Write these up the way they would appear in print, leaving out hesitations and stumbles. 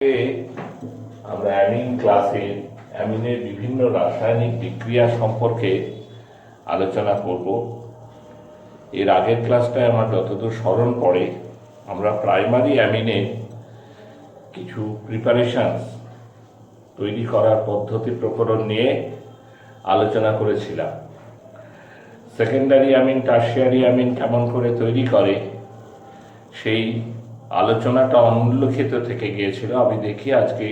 আমরা অ্যামিন ক্লাসে অ্যামিনের বিভিন্ন রাসায়নিক বিক্রিয়া সম্পর্কে আলোচনা করব। এর আগের ক্লাসটায় আমার যতদূর স্মরণ পড়ে, আমরা প্রাইমারি অ্যামিনের কিছু প্রিপারেশনস তৈরি করার পদ্ধতি প্রকরণ নিয়ে আলোচনা করেছিলাম। সেকেন্ডারি অ্যামিন, টারশিয়ারি অ্যামিন কেমন করে তৈরি করে সেই আলোচনাটা অনুল্লিখিত থেকে গিয়েছিল। আমি দেখি আজকে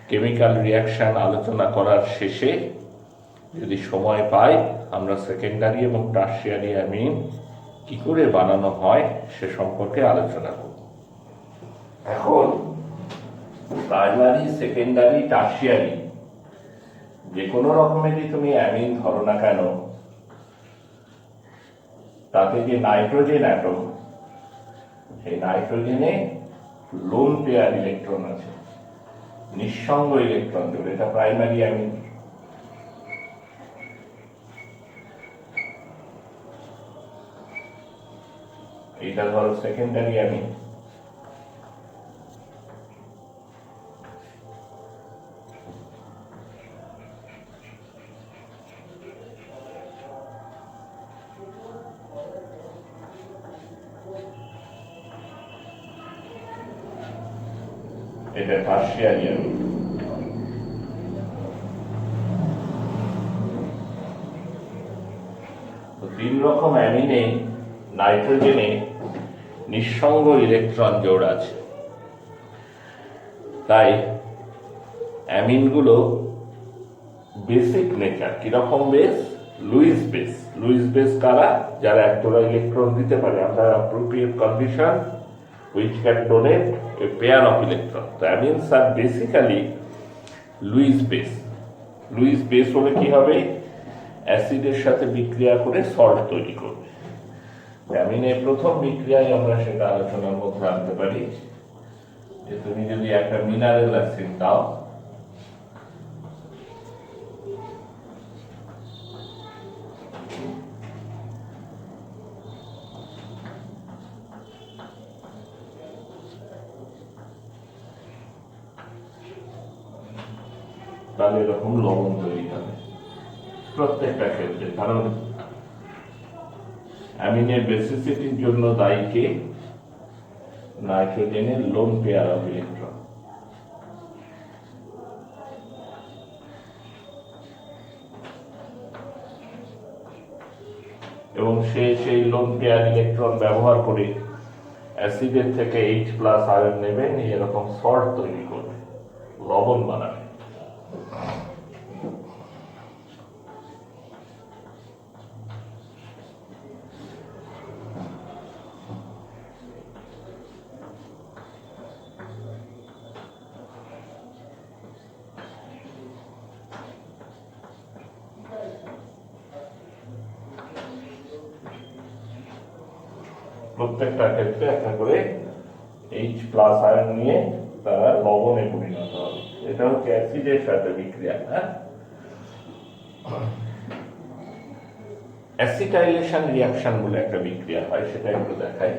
কেমিক্যাল রিয়াকশন আলোচনা করার শেষে যদি সময় পাই, আমরা সেকেন্ডারি এবং টারশিয়ারি অ্যামিন কি করে বানানো হয় সে সম্পর্কে আলোচনা করব। এখন প্রাইমারি, সেকেন্ডারি, টারশিয়ারি যে কোনো রকমেরই তুমি অ্যামিন ধরো না কেন, তাতে যে নাইট্রোজেন অ্যাটম, সেই নাইট্রোজেনে লোন পেয়ার ইলেকট্রন আছে, নিঃসঙ্গ ইলেকট্রন জোড়, এটা প্রাইমারি অ্যামিন। এটা ধরো সেকেন্ডারি অ্যামিন। এটা টারশিয়ারি অ্যামিন। তিন রকম অ্যামিনে নাইট্রোজেনে নিঃসঙ্গ ইলেকট্রন জোড় আছে। তাই অ্যামিনগুলো বেসিক নেচার কিরকম? Base, Luis base. Luis base কারা? যারা একজোড়া ইলেকট্রন দিতে পারে, আমরা appropriate condition which can donate a pair of electrons. The amines are basically Lewis base. Lewis base হলে কি হবে? অ্যাসিডের সাথে বিক্রিয়া করে সল্ট তৈরি করবে। অ্যামিনের প্রথম বিক্রিয়ায় আমরা সেটা আলোচনার মধ্যে আনতে পারি যে তুমি যদি একটা মিনারেল অ্যাসিড দাও, তাহলে এরকম লবণ তৈরি হবে প্রত্যেকটা ক্ষেত্রে। কারণ অ্যামিনের বেসিসিটির জন্য দায়ী কে? নাইট্রোজেনের লোন পেয়ার অফ ইলেকট্রন। এবং সে সেই লোন পেয়ার ইলেকট্রন ব্যবহার করে অ্যাসিডের থেকে H+ আয়ন নেবে, নিয়ে এরকম সল্ট তৈরি করবে, লবণ বানাবে। প্রত্যেকটা ক্ষেত্রে একটা করে H+ আয়ন নিয়ে তারা লবণে পরিণত হবে। এটা হচ্ছে অ্যাসিডের সাথে বিক্রিয়া। অ্যাসিটাইলেশন রিয়াকশন বলে একটা বিক্রিয়া হয়, সেটা একটু দেখাই।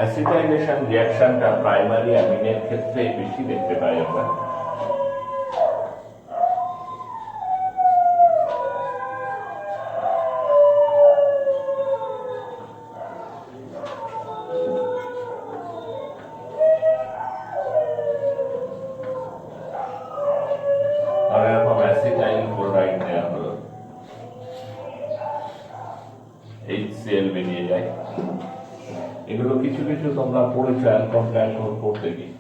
অ্যাসিটাইলেশন রিয়াকশনটা প্রাইমারি অ্যামিনের ক্ষেত্রে বেশি দেখতে পাই আমরা। আর এরকম অ্যাসিটাইল ক্লোরাইড দেওয়া হলো, HCl বেরিয়ে যায়। এগুলো কিছু কিছু তোমরা পড়েছো অ্যালকোহল করতে গিয়ে।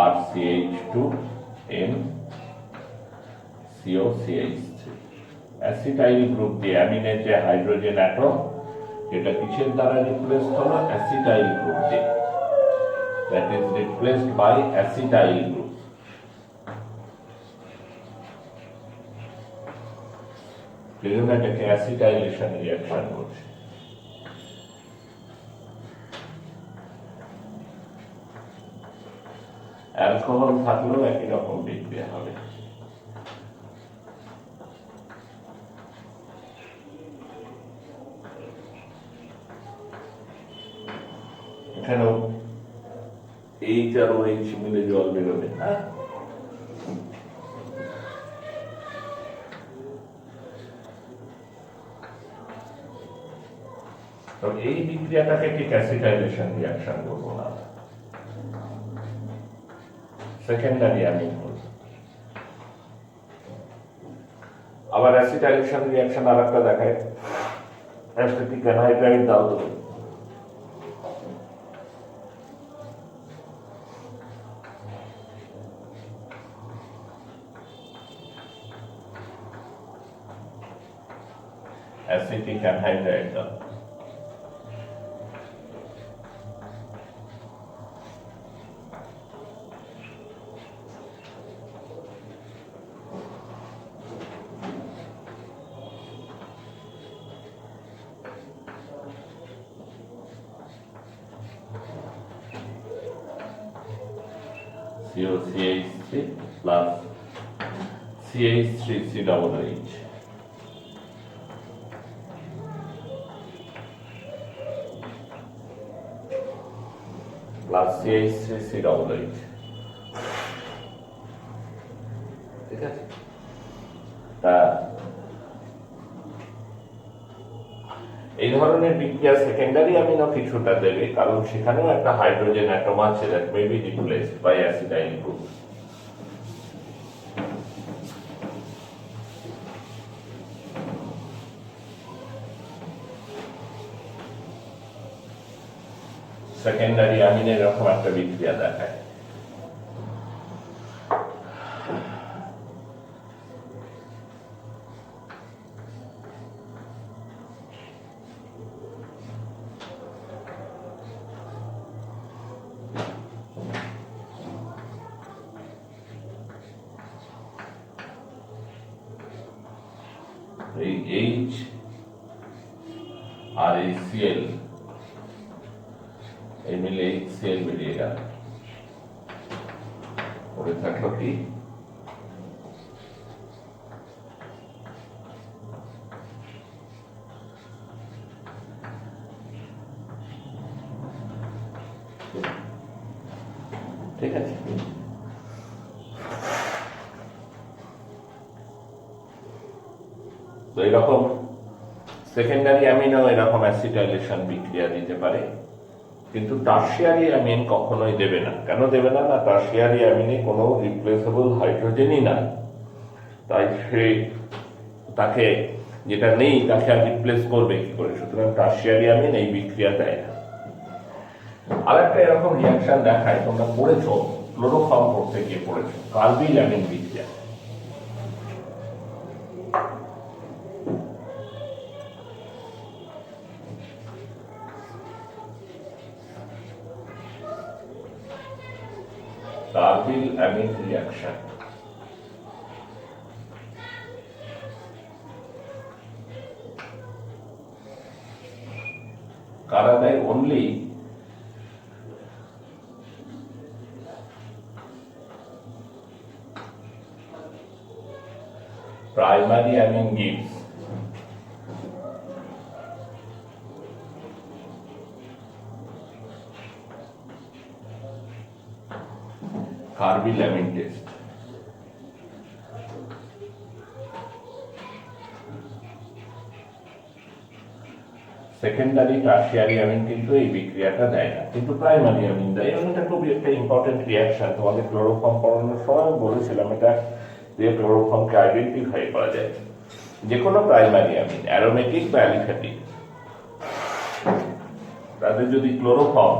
RCH2NCOCH3 অ্যাসিটাইল গ্রুপ দিয়ে অ্যামিনের যে হাইড্রোজেন অ্যাটম, এটা কিসের দ্বারা রিপ্লেস হলো? অ্যাসিটাইল গ্রুপ দিয়ে। That is replaced by acetyl group. সেজন্য এটাকে অ্যাসিটাইলেশন রিয়াকশন বলছে। অ্যালকোহল থাকলেও একই রকম বিক্রিয়া হবে। এখানেও এইচ আর ওএইচ মিলে জল বেরোবে। এই বিক্রিয়াটাকে ঠিক অ্যাসিটাইলেশন রিঅ্যাকশন বলবো না, সেকেন্ডারি অ্যামিন বলবো। আবার অ্যাসিটাইলেশন রিঅ্যাকশন আরেকটা দেখায়, অ্যাসিটিক অ্যানহাইড্রাইড দাও তো, অ্যাসিটিক অ্যানহাইড্রাইড দাও। COCH3 plus CH3COOH plus CH3COOH, ঠিক আছে? তা এই ধরনের বিক্রিয়া সেকেন্ডারি অ্যামিনও কিছুটা দেবে, কারণ সেখানেও একটা হাইড্রোজেন অ্যাটম আছে that may be replaced by acidyl group. Secondary অ্যামিনের এরকম একটা বিক্রিয়া দেখায়। এই এইচ আর এই সিএল এই মিলে HCl বেরিয়ে গেল, পরে থাকলো কি ঠিক আছে? তো এরকম সেকেন্ডারি অ্যামিনও এরকম অ্যাসিটাইলেশন বিক্রিয়া দিতে পারে, কিন্তু টারশিয়ারি অ্যামিন কখনোই দেবে না। কেন দেবে না? না, টারশিয়ারি অ্যামিনে কোনো রিপ্লেসেবল হাইড্রোজেনই নাই, তাই সে তাকে যেটা নেই তাকে আর রিপ্লেস করবে কি করে? সুতরাং টারশিয়ারি অ্যামিন এই বিক্রিয়া দেয় না। আর একটা এরকম রিয়াকশন দেখায়, তোমরা পড়েছো, ক্লোরোফর্ম পড়তে গিয়ে পড়েছো, কার্বিল অ্যামিন বিক্রিয়া। কার্বিল অ্যামিন রিয়াকশন কারা দেয়? Only primary amine gives carbyl amine test. Secondary tertiary amine কিন্তু এই বিক্রিয়াটা দেয় না, কিন্তু প্রাইমারি অ্যামিন দেয়, এবং এটা খুবই একটা ইম্পর্টেন্ট রিয়াকশন। তোমাদের ক্লোরোফর্ম পড়ানোর সময় বলেছিলাম এটা দিয়ে ক্লোরোফর্মকে আইডেন্টিফাই করা যায়। যে কোনো প্রাইমারি অ্যামিন, অ্যারোমেটিক বা অ্যালিফ্যাটিক, তাদের যদি ক্লোরোফর্ম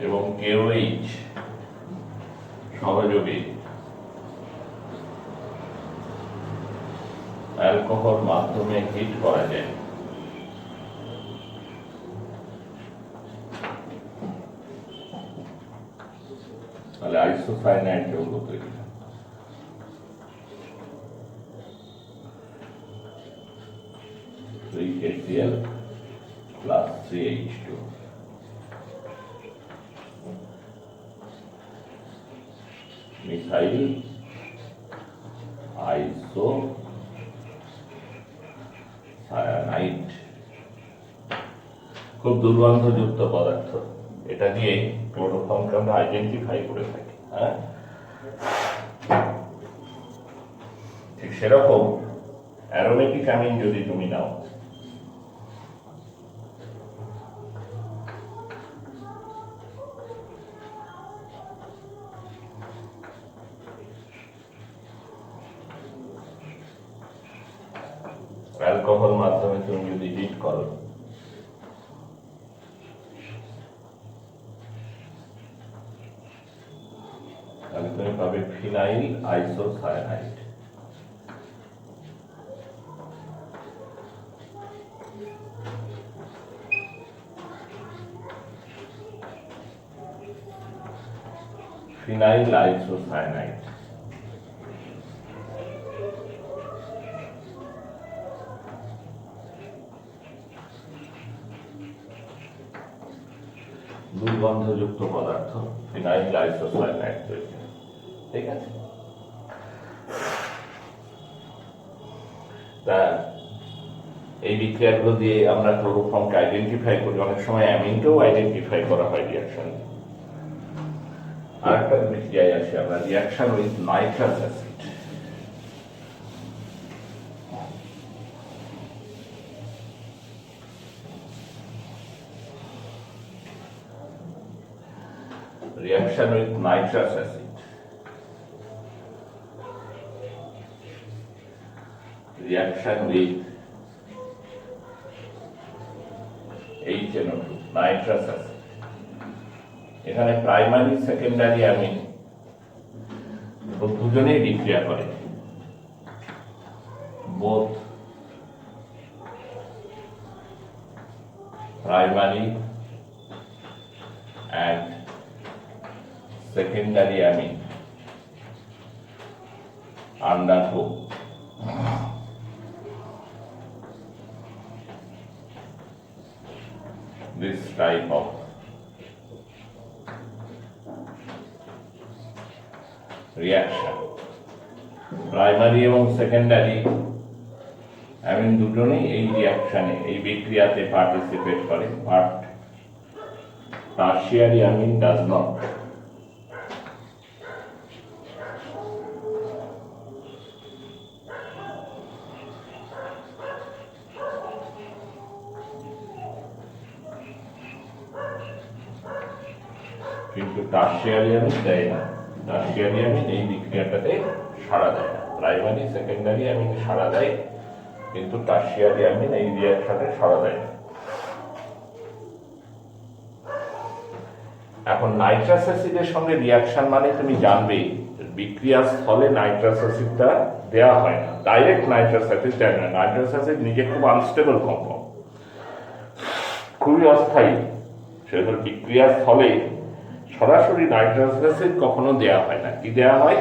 এবং KOH সহযোগে অ্যালকোহল মাধ্যমে হিট করা যায়, তাহলে আইসোসায়ানাইড যৌগ তৈরি হয়। 3HCl plus 3H2. Methyl isocyanide, খুব দুর্গন্ধযুক্ত পদার্থ। এটা দিয়ে ক্লোরোফর্মকে আমরা আইডেন্টিফাই করে থাকি। হ্যাঁ, ঠিক সেরকম অ্যারোমেটিক অ্যামিন যদি তুমি নাও, অ্যালকোহল মাধ্যমে তুমি যদি হিট করো, তাহলে তুমি পাবে ফিনাইল আইসোসায়ানাইড। ফিনাইল আইসোসায়ানাইড দুর্গন্ধযুক্ত পদার্থ, ফিনাইল আইসোসায়ানাইড তৈরি। ঠিক আছে, তা এই বিক্রিয়াগুলো দিয়ে আমরা ক্লোরোফর্মকে আইডেন্টিফাই করি। অনেক সময় অ্যামিনকেও আইডেন্টিফাই করা হয় রিয়াকশন। আরেকটা বিক্রিয়ায় আসি আমরা, reaction with nitrous acid. Reaction with nitrous acid. Reaction with HNO2, nitrous acid. এখানে প্রাইমারি সেকেন্ডারি অ্যামিন দুজনেই বিক্রিয়া করে, both primary and secondary amine undergo this type of reaction. Primary এবং সেকেন্ডারি অ্যামিন দুজনেই এই রিয়াকশনে, এই বিক্রিয়াতে পার্টিসিপেট করে, but tertiary amine does not. কিন্তু টারশিয়ারি অ্যামিন দেয় না, টারশিয়ারি অ্যামিন এই বিক্রিয়াটাতে সাড়া দেয় না। প্রাইমারি সেকেন্ডারি অ্যামিন সাড়া দেয়, কিন্তু টারশিয়ারি অ্যামিন এই রিয়াকশনে সাড়া দেয় না। এখন নাইট্রাস অ্যাসিডের সঙ্গে রিয়াকশন মানে তুমি জানবে বিক্রিয়ার স্থলে নাইট্রাস অ্যাসিডটা দেওয়া হয় না, ডাইরেক্ট নাইট্রাস অ্যাসিড দেয় না। নাইট্রাস অ্যাসিড নিজে খুব আনস্টেবল কম্পাউন্ড, খুবই অস্থায়ী, সেজন্য বিক্রিয়ার স্থলে সরাসরি নাইট্রাস অ্যাসিড কখনো দেওয়া হয় না। কি দেওয়া হয়?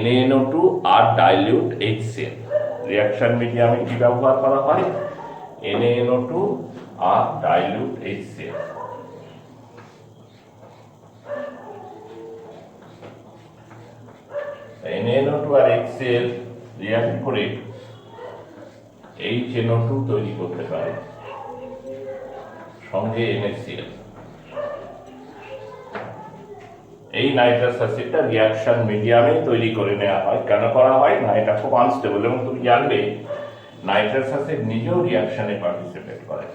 NaNO2 আর ডাইলিউট HCl। রিয়াকশন মিডিয়ামে কি ব্যবহার করা হয়? NaNO2 আর ডাইলিউট HCl। NaNO2 আর HCl রিয়াক্ট করে HNO2 তৈরি করতে পারে, সঙ্গে NaCl। এই নাইট্রাস অ্যাসিডটা রিয়াকশন মিডিয়ামে তৈরি করে নেওয়া হয়। কেন করা হয় না? এটা খুব আনস্টেবল, এবং তুমি জানবে নাইট্রাস অ্যাসিড নিজেও রিয়াকশনে পার্টিসিপেট করে।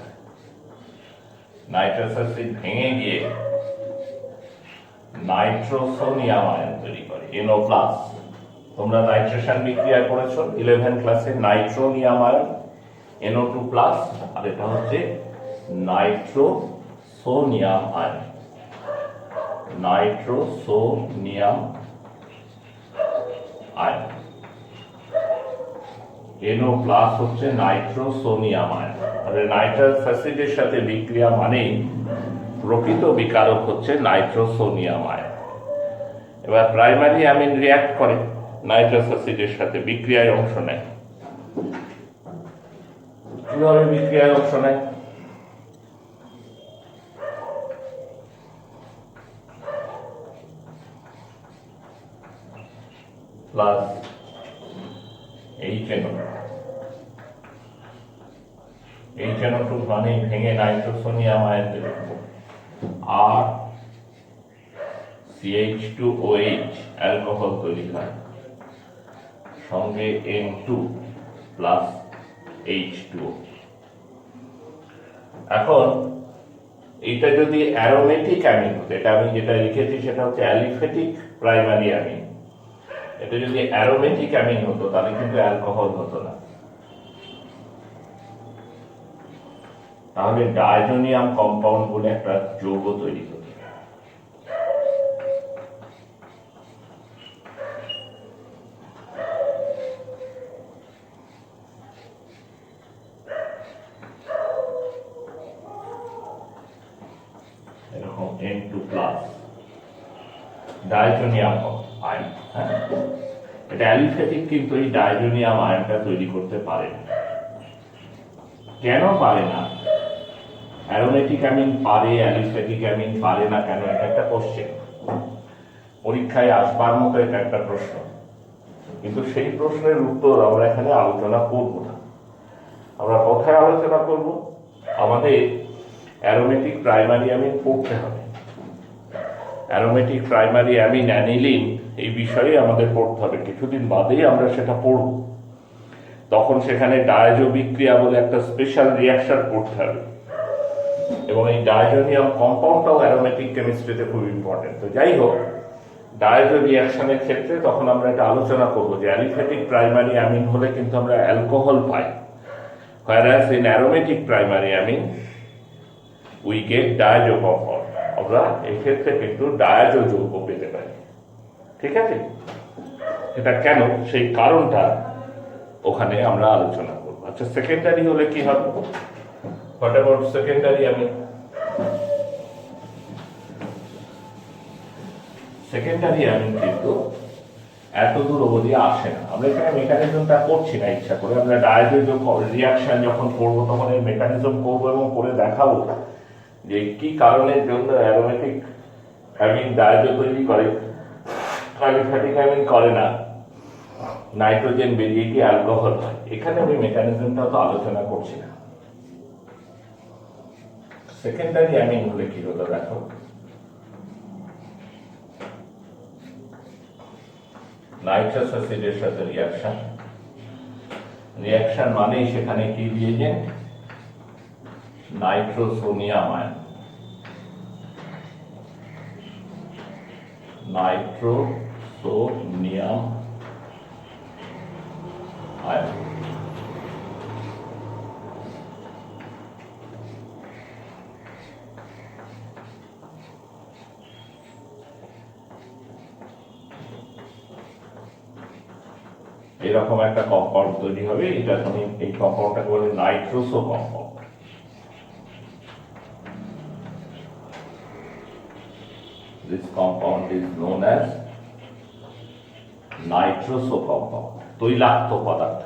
নাইট্রাস অ্যাসিড ভেঙে গিয়ে নাইট্রোসোনিয়াম আয়ন তৈরি করে, NO+। তোমরা নাইট্রেশন বিক্রিয়া করেছো 11 ক্লাসে, নাইট্রোনিয়াম আয়ন NO2+, আর এটা হচ্ছে নাইট্রোসোনিয়াম আয়ন, নাইট্রোসোনিয়াম আয়ন। NO+ হচ্ছে নাইট্রোসোনিয়াম আয়ন। তাহলে নাইট্রাস অ্যাসিডের সাথে বিক্রিয়া মানেই প্রকৃত বিকারক হচ্ছে নাইট্রোসোনিয়াম আয়ন। এবার প্রাইমারি অ্যামিন রিয়াক্ট করে নাইট্রাস অ্যাসিডের সাথে, বিক্রিয়ায় অংশ নেয়। কিভাবে বিক্রিয়ায় অংশ নেয়? প্লাস HNO2 মানে ভেঙে নাইট্রোসোনিয়াম আয়ন লিখব আর CH2OH অ্যালকোহল তৈরি হয়, সঙ্গে N2 প্লাস H2O। এখন এটা যদি অ্যারোমেটিক অ্যামিন হতো, এটা আমি যেটা লিখেছি সেটা হচ্ছে অ্যালিফেটিক প্রাইমারি অ্যামিন, এটা যদি অ্যারোমেটিক অ্যামিন হতো তাহলে কিন্তু অ্যালকোহল হতো না, তাহলে ডায়জোনিয়াম কম্পাউন্ড বলে একটা যৌগ তৈরি হতো। এরকম N2 প্লাস ডায়জোনিয়াম আয়ন। হ্যাঁ, এটা অ্যালিফেটিক, কিন্তু এই ডায়জোনিয়াম আয়নটা তৈরি করতে পারে না। কেন পারে না? অ্যারোমেটিক অ্যামিন পারে, অ্যালিফেটিক অ্যামিন পারে না কেন? এটা একটা কোশ্চেন, পরীক্ষায় আসবার মতো এটা একটা প্রশ্ন, কিন্তু সেই প্রশ্নের উত্তর আমরা এখানে আলোচনা করব না। আমরা কোথায় আলোচনা করব? আমাদের অ্যারোমেটিক প্রাইমারি অ্যামিন পড়তে হবে। অ্যারোমেটিক প্রাইমারি অ্যামিন, অ্যানিলিন, এই বিষয়ে আমাদের পড়তে হবে। কিছুদিন বাদেই আমরা সেটা পড়ব, তখন সেখানে ডায়াজো বিক্রিয়া বলে একটা স্পেশাল রিয়াকশন পড়তে হবে, এবং এই ডায়জোনিয়াম কম্পাউন্ডটাও অ্যারোমেটিক কেমিস্ট্রিতে খুব ইম্পর্টেন্ট। তো যাই হোক, ডায়াজো রিয়াকশনের ক্ষেত্রে তখন আমরা এটা আলোচনা করব যে অ্যালিফেটিক প্রাইমারি অ্যামিন হলে কিন্তু আমরা alcohol pi, whereas in aromatic primary amine we get diazo compound, আমরা এই ক্ষেত্রে কিন্তু ডায়াজো যৌগ পেতে পারি। ঠিক আছে, এটা কেন, সেই কারণটা ওখানে আমরা আলোচনা করব। আচ্ছা, সেকেন্ডারি হলে কি হবে? What about secondary amine? Secondary amine কিন্তু এত দূর অবধি আসে না। আমরা এখানে মেকানিজমটা করছি না ইচ্ছা করে, আমরা ডায়াজো রিয়াকশন যখন করবো তখন এই মেকানিজম করবো এবং করে দেখাবো যে কি কারণের জন্য অ্যারোমেটিক অ্যামিন ডায়াজো তৈরি করে, অ্যালিফ্যাটিক অ্যামিন করে না, নাইট্রোজেন বেরিয়ে গিয়ে অ্যালকোহল হয়। এখানে আমি মেকানিজমটা তো আলোচনা করছি না। সেকেন্ডারি অ্যামিন হলে কি হলো দেখো, নাইট্রাস অ্যাসিডের সাথে রিয়াকশন মানেই সেখানে কি reagent? Nitrosonium ion, nitrosonium ion. এরকম একটা কম্পাউন্ড তৈরি হবে, এটা তুমি এই কম্পাউন্ডটাকে বলে nitroso compound. This compound is known as nitroso compound, তৈলাক্ত পদার্থ,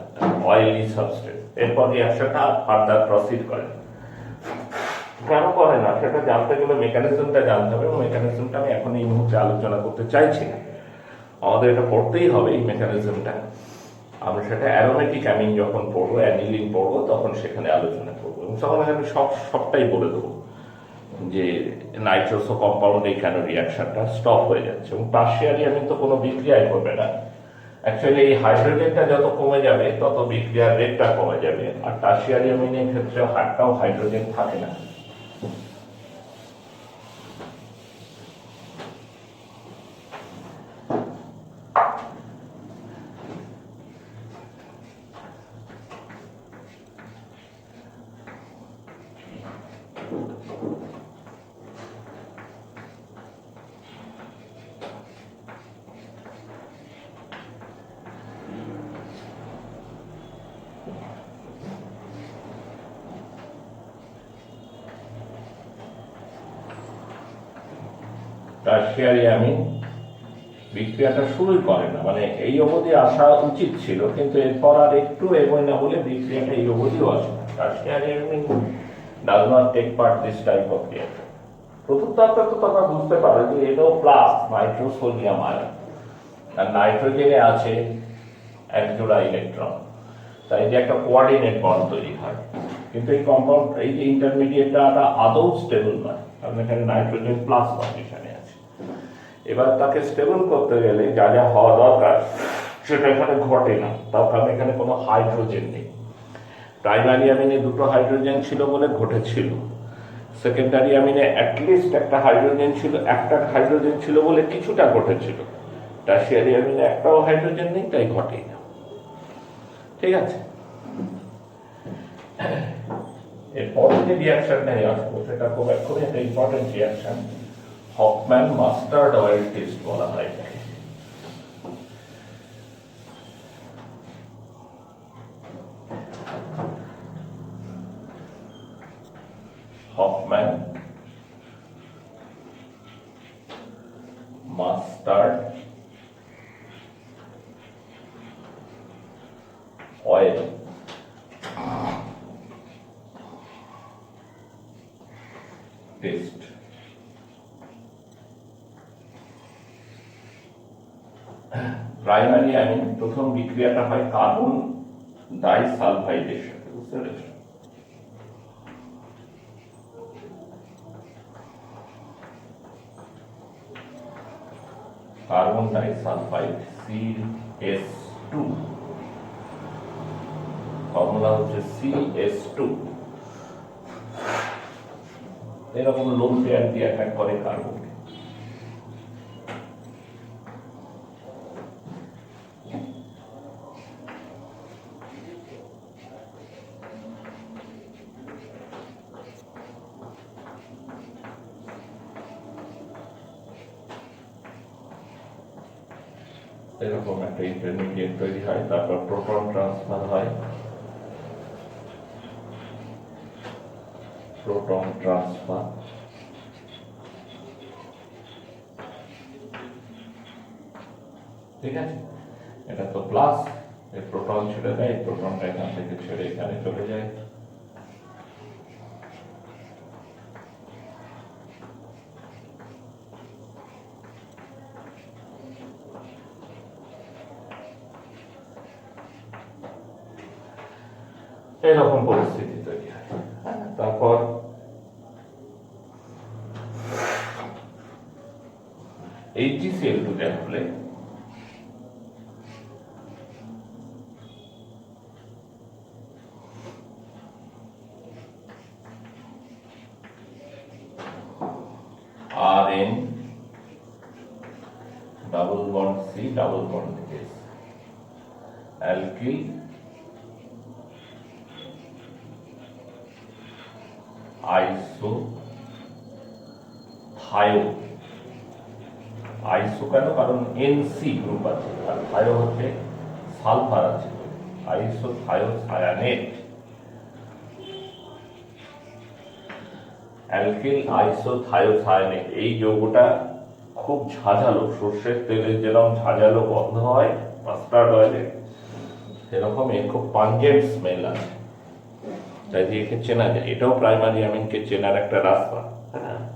অয়েলি সাবস্টেন্স। এরপর রিঅ্যাকশনটা ফার্দার প্রসিড করে। কেন করে না সেটা জানতে গেলে মেকানিজমটা জানতে হবে, এবং মেকানিজমটা আমি এখন এই মুহূর্তে আলোচনা করতে চাইছি না। আমাদের এটা পড়তেই হবে এই মেকানিজমটা। আমরা সেটা অ্যারোমেটিক অ্যামিন যখন পড়বো, অ্যানিলিন পড়বো, তখন সেখানে আলোচনা করবো, এবং তখন আমি সবটাই বলে দেবো যে নাইট্রোসো কম্পাউন্ড এই কেন রিয়াকশনটা স্টপ হয়ে যাচ্ছে। এবং টারশিয়ারি অ্যামিন তো কোনো বিক্রিয়াই করবে না। অ্যাকচুয়ালি এই হাইড্রোজেনটা যত কমে যাবে তত বিক্রিয়ার রেটটা কমে যাবে, আর টারশিয়ারি অ্যামিনের ক্ষেত্রে একটাও হাইড্রোজেন থাকে না। টারশিয়ারি অ্যামিন বিক্রিয়াটা শুরুই করে না, মানে এই অবধি আসা উচিত ছিল, কিন্তু এরপর আর একটু এগোয় না বলে বিক্রিয়াটা এই অবধিও আসে না। Tertiary amine does not take part this type of reaction. প্রথম ধাপটা তো তোমরা বুঝতে পারো যে NO প্লাস নাইট্রোসোডিয়াম আয়ন, আর নাইট্রোজেনে আছে এক জোড়া ইলেকট্রন, তাই যে একটা কোঅর্ডিনেট বন্ড তৈরি হয়। কিন্তু এই কম্পাউন্ড, এই যে ইন্টারমিডিয়েটটা আদৌ স্টেবল নয়, কারণ এখানে নাইট্রোজেন প্লাস কন্ডিশনে আছে। এবার তাকে স্টেবল করতে গেলে যা যা হওয়া দরকার সেটা এখানে ঘটে না, তার কারণ এখানে কোনো হাইড্রোজেন নেই। প্রাইমারি অ্যামিনে দুটো হাইড্রোজেন ছিল বলে ঘটেছিল, সেকেন্ডারি অ্যামিনে অ্যাটলিস্ট একটা হাইড্রোজেন ছিল, একটা হাইড্রোজেন ছিল বলে কিছুটা ঘটেছিল। টারশিয়ারি অ্যামিনে একটাও হাইড্রোজেন নেই, তাই ঘটেই না। ঠিক আছে, এরপরে যে রিয়াকশনটাই আসবো সেটা খুব এক্ষুনি একটা important reaction, Hofmann mustard oil test বলা হয় এটাকে। Hofmann mustard oil test. Primary amine প্রথম বিক্রিয়াটা হয় কার্বন ডাইসালফাইডের সাথে, বুঝতে পেরেছো? কার্বন ডাইসালফাইড CH2, ফর্মুলা হচ্ছে CH2। এরকম লোন পেয়ার দিয়ে অ্যাটাক করে কার্বন। এরকম একটা ইন্টারমিডিয়েট তৈরি হয়, তারপর প্রোটন ট্রান্সফার হয়, প্রোটন ট্রান্সফার। ঠিক আছে, এটা তো প্লাস, এই প্রোটন ছেড়ে দেয়, প্রোটনটা এখান থেকে ছেড়ে এখানে চলে যায়। এরকম পরিস্থিতি তৈরি হয়। তারপর HgCl2 দেওয়া হলে Rn double bond C double bond S, alkyl আইসো থায়ো। আইসো কেন? কারণ NC গ্রুপ আছে, আর থায়ো হচ্ছে সালফার আছে, আইসো থায়ো সায়ানেট। অ্যালকিল আইসো থায়ো সায়ানেট, এই যৌগটা খুব ঝাঁঝালো, সর্ষের তেলের যেরকম ঝাঁঝালো গন্ধ হয় মাস্টার্ড অয়েলে, সেরকম এর খুব পাঞ্জেন্ট স্মেল আছে, তাই দিয়ে একে চেনা যায়। এটাও প্রাইমারি অ্যামিনকে চেনার একটা রাস্তা।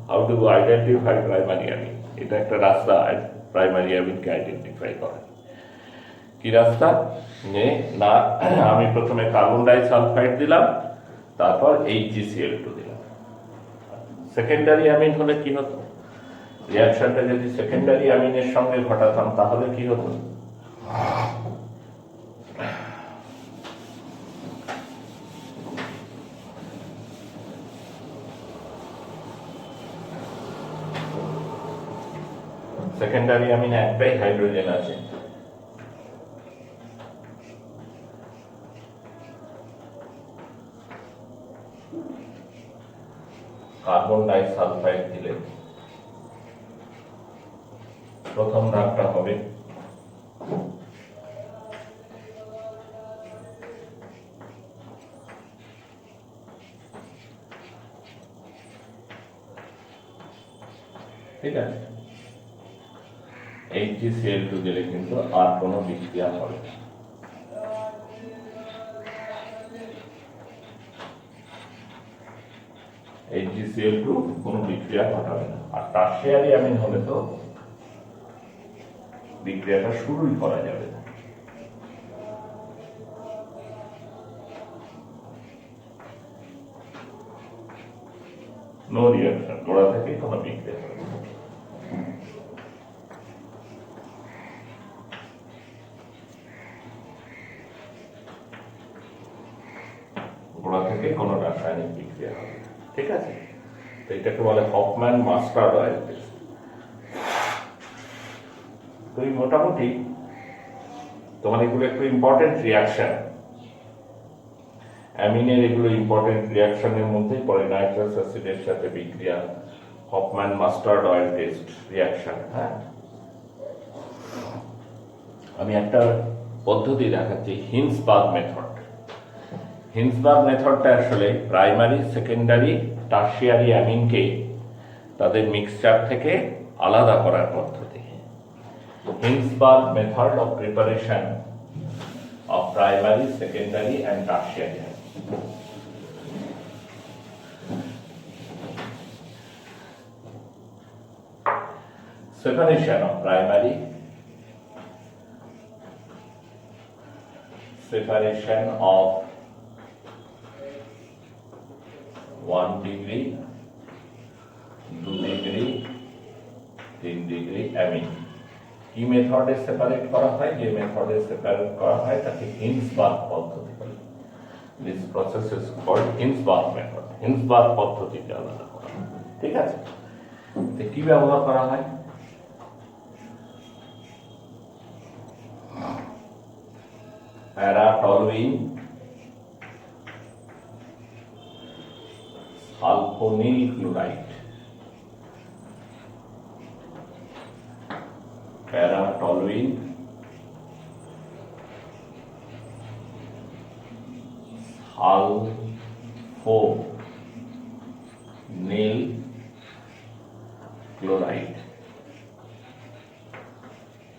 How to identify primary amine, এটা একটা রাস্তা প্রাইমারি অ্যামিনকে আইডেন্টিফাই করে। কি রাস্তা? যে না, আমি প্রথমে কার্বন ডাইসালফাইড দিলাম, তারপর HgCl2 দিলাম। সেকেন্ডারি অ্যামিন হলে কি হতো? রিয়াকশনটা যদি সেকেন্ডারি অ্যামিনের সঙ্গে ঘটাতাম তাহলে কি হতো? সেকেন্ডারি অ্যামিনে একটাই হাইড্রোজেন আছে, কার্বন ডাইসালফাইড দিলে প্রথম ধাপটা হবে ঠিক আছে। HgCl2 দিলে কিন্তু আর কোনো বিক্রিয়া হবে না। HgCl2 কোনো বিক্রিয়া ঘটাবে না, আর টারশিয়ারি অ্যামিন হলে তো বিক্রিয়াটা শুরুই করা যাবে না। নো রিঅ্যাকশন, গোড়া থেকেই কোনো বিক্রিয়া হবে না। গোড়া থেকে কোনো রাসায়নিক বিক্রিয়া হবে, ঠিক আছে? তো এটাকে বলে হফম্যান মাস্টার্ড অয়েল টেস্ট। তো এই মোটামুটি তোমার এগুলো একটু ইম্পর্টেন্ট রিয়াকশন, অ্যামিনের এগুলো ইম্পর্টেন্ট রিয়াকশনের মধ্যেই পড়ে। নাইট্রাস অ্যাসিডের সাথে বিক্রিয়া, Hofmann mustard oil test reaction. হ্যাঁ, আমি একটা পদ্ধতি দেখাচ্ছি, হিন্সবার্গ মেথড। হিন্সবার্গ মেথডটা আসলে প্রাইমারি, সেকেন্ডারি, টারশিয়ারি অ্যামিনকে তাদের মিক্সচার থেকে আলাদা করার পদ্ধতি। Hinsberg method of preparation of primary, secondary and tertiary. Separation of primary, separation of 1 degree, 2 degree, 3 degree amine. কি মেথডে সেপারেট করা হয়? যে মেথডে সেপারেট করা হয় তাকে হিন্সবার্গ পদ্ধতি বলে। This process is called Hinsberg method. Hinsberg পদ্ধতিতে আলাদা করা হয়, ঠিক আছে? তো কি ব্যবহার করা হয়? প্যারাটলুইন, সালফোনিল ক্লোরাইড, প্যারাটলুইন, সালফোনিল ক্লোরাইড,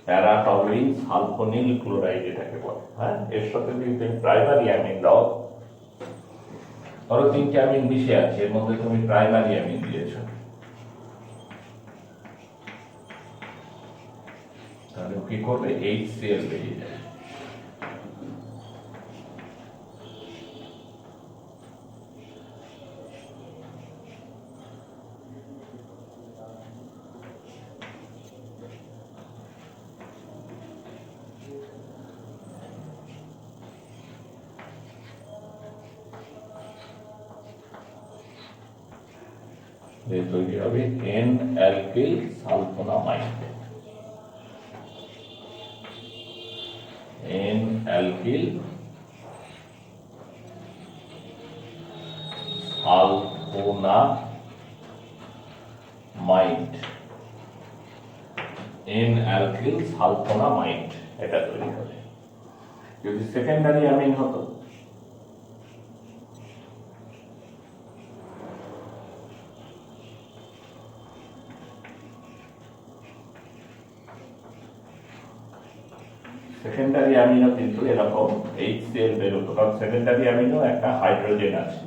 প্যারাটলুইন সালফোনিল ক্লোরাইড এটাকে বলে। হ্যাঁ, এর সাথে যদি তুমি প্রাইমারি অ্যামিন দাও, ধরো 3টে অ্যামিন মিশে আছে, এর মধ্যে তুমি প্রাইমারি অ্যামিন দিয়েছো, তাহলে কি করবে? HCl বেরিয়ে যাবে। তৈরি হবে N-অ্যালকিল সালফোনামাইড। N-অ্যালকিল সালফোনামাইড, N-অ্যালকিল সালফোনামাইড এটা তৈরি হবে। যদি সেকেন্ডারি অ্যামিন হতো, সেকেন্ডারি অ্যামিনও কিন্তু এরকম HCl বেরোতো, কারণ সেকেন্ডারি অ্যামিনও একটা হাইড্রোজেন আছে।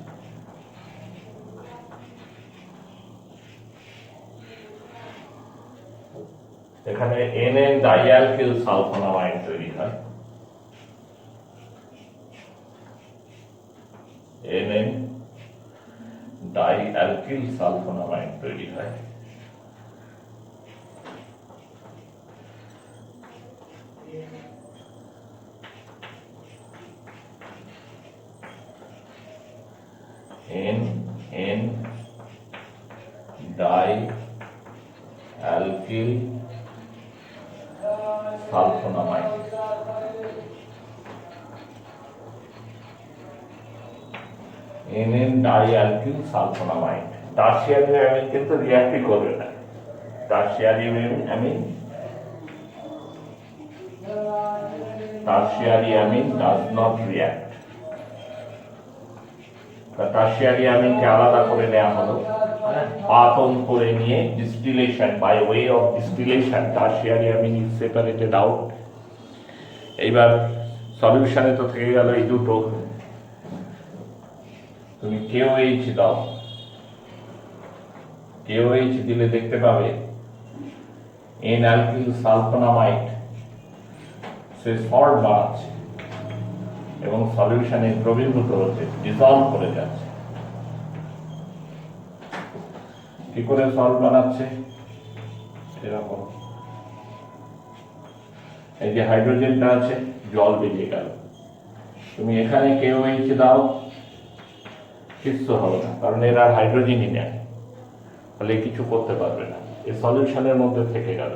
এখানে NN ডাইঅ্যালকিল সালফোনামাইড তৈরি হয়, NN ডাইঅ্যালকিল সালফোনামাইড তৈরি হয়। NN dialkyl sulphonamide. NN dialkyl sulphonamide. Tertiary amine কিন্তু রিঅ্যাক্টই করবে না। Tertiary amine does not react. Tertiary অ্যামিনকে আলাদা করে নেওয়া হলো, পাতন করে নিয়ে distillation, by way of distillation tertiary amine is separated out. এইবার সলিউশনে তো থেকে গেল এই দুটো, তুমি KOH দাও, KOH দিলে দেখতে পাবে এন অ্যালকিল সালফোনামাইড সে সল্ট বানাচ্ছে এবং সলিউশনে দ্রবীভূত হচ্ছে, ডিসলভ করে যাচ্ছে। কি করে সল্ট বানাচ্ছে? এরকম, এই যে হাইড্রোজেনটা আছে, জল বেরিয়ে গেল, তুমি এখানে KOH দাও, কিচ্ছু হবে না, কারণ এর আর হাইড্রোজেনই নেই, ফলে কিছু করতে পারবে না, এই সলিউশনের মধ্যে থেকে গেল,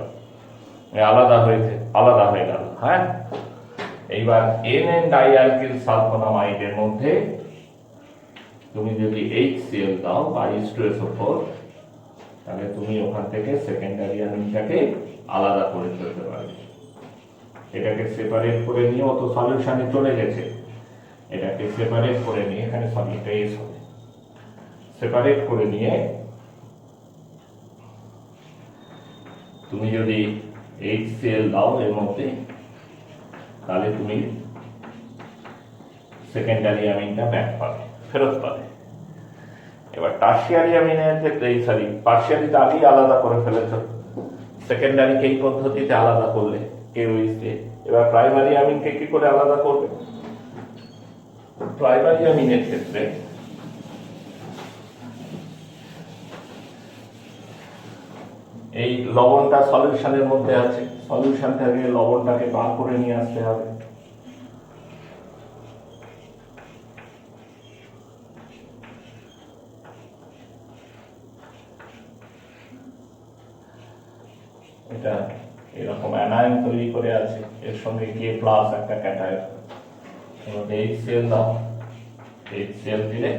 আলাদা হয়ে গেল। হ্যাঁ, এইবার NN ডাইঅ্যালকিল সালফোনামাইডের মধ্যে তুমি যদি HCl দাও বা H2SO4, তাহলে তুমি ওখান থেকে সেকেন্ডারি অ্যামিনটাকে আলাদা করে ফেলতে পারবে। এটাকে সেপারেট করে নিয়ে, ও তো সলিউশনে চলে গেছে, এটাকে সেপারেট করে নিয়ে, এখানে সলিউটা এস হবে, সেপারেট করে নিয়ে তুমি যদি HCl দাও এর মধ্যে, তাহলে তুমি সেকেন্ডারি অ্যামিনটা ব্যাক পাবে, ফেরত পাবে। এবার টারশিয়ারি অ্যামিনের ক্ষেত্রে, পার্শিয়ারিটা আগেই আলাদা করে ফেলেছ, সেকেন্ডারিকে এই পদ্ধতিতে আলাদা করলে KOH দিয়ে। এবার প্রাইমারি অ্যামিনকে কি করে আলাদা করবে? প্রাইমারি অ্যামিনের ক্ষেত্রে এই লবণটা সলিউশনের মধ্যে আছে, সলিউশন থেকে লবণটাকে বার করে নিয়ে আসতে হবে। এটা এরকম অ্যানায়ন তৈরি করে আছে, এর সঙ্গে K+ একটা ক্যাটায়ন, HCl দাও, HCl দিলে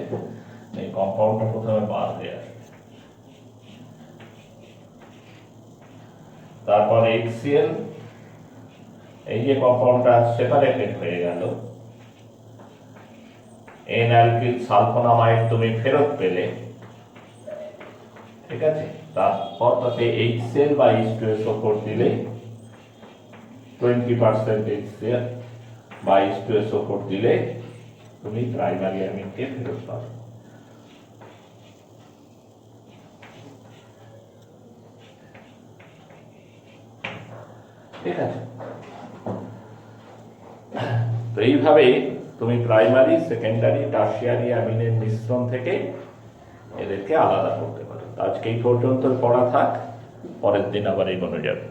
এই কম্পাউন্ডটা প্রথমে বার হয়ে আসবে, তারপর HCl, এই যে কম্পাউন্ডটা সেপারেটেড হয়ে গেল, এন অ্যালকিল সালফোনামাইড তুমি ফেরত পেলে, ঠিক আছে। তারপর তাতে HCl বা H2SO4 দিলে 20% HCl বা H2SO4 দিলে তুমি প্রাইমারি অ্যামিনকে ফেরত পাবে। ঠিক আছে, তো এইভাবে তুমি প্রাইমারি, সেকেন্ডারি, টারশিয়ারি অ্যামিনের মিশ্রণ থেকে এদেরকে আলাদা করতে পারো। আজকে এই পর্যন্ত পড়া থাক, পরের দিন আবার এগোনো যাবে।